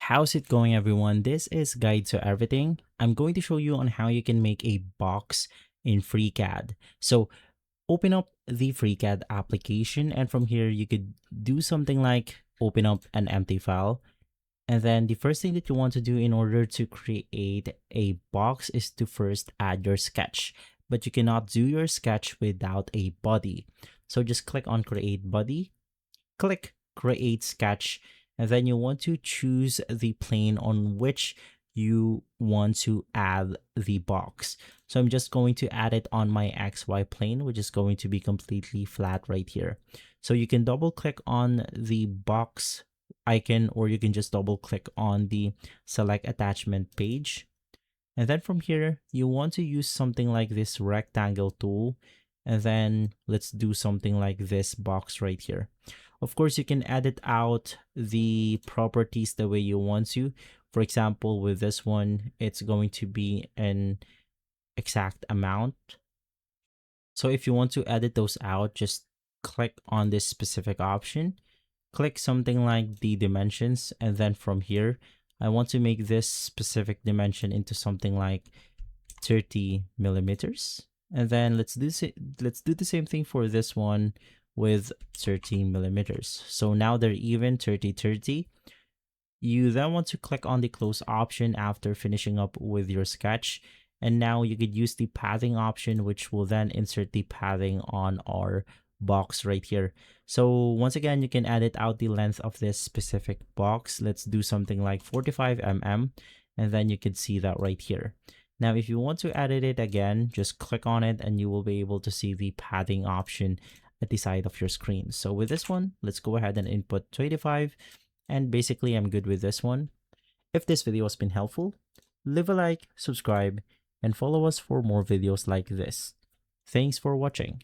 How's it going, everyone? This is Guide to Everything. I'm going to show you on how you can make a box in FreeCAD. So open up the FreeCAD application, and from here you could do something like open up an empty file. And then the first thing that you want to do in order to create a box is to first add your sketch. But you cannot do your sketch without a body. So just click on Create Body, click Create Sketch, and then you want to choose the plane on which you want to add the box. So I'm just going to add it on my XY plane, which is going to be completely flat right here. So you can double click on the box icon, or you can just double click on the select attachment page. And then from here, you want to use something like this rectangle tool. And then let's do something like this box right here. Of course, you can edit out the properties the way you want to. For example, with this one, it's going to be an exact amount. So if you want to edit those out, just click on this specific option. Click something like the dimensions, and then from here, I want to make this specific dimension into something like 30 millimeters. And then let's do the same thing for this one with 30 millimeters. So now they're even 30-30. You then want to click on the close option after finishing up with your sketch. And now you could use the padding option, which will then insert the padding on our box right here. So once again, you can edit out the length of this specific box. Let's do something like 45 mm, and then you can see that right here. Now, if you want to edit it again, just click on it and you will be able to see the padding option at the side of your screen. So with this one, let's go ahead and input 25, and basically I'm good with this one. If this video has been helpful, leave a like, subscribe, and follow us for more videos like this. Thanks for watching.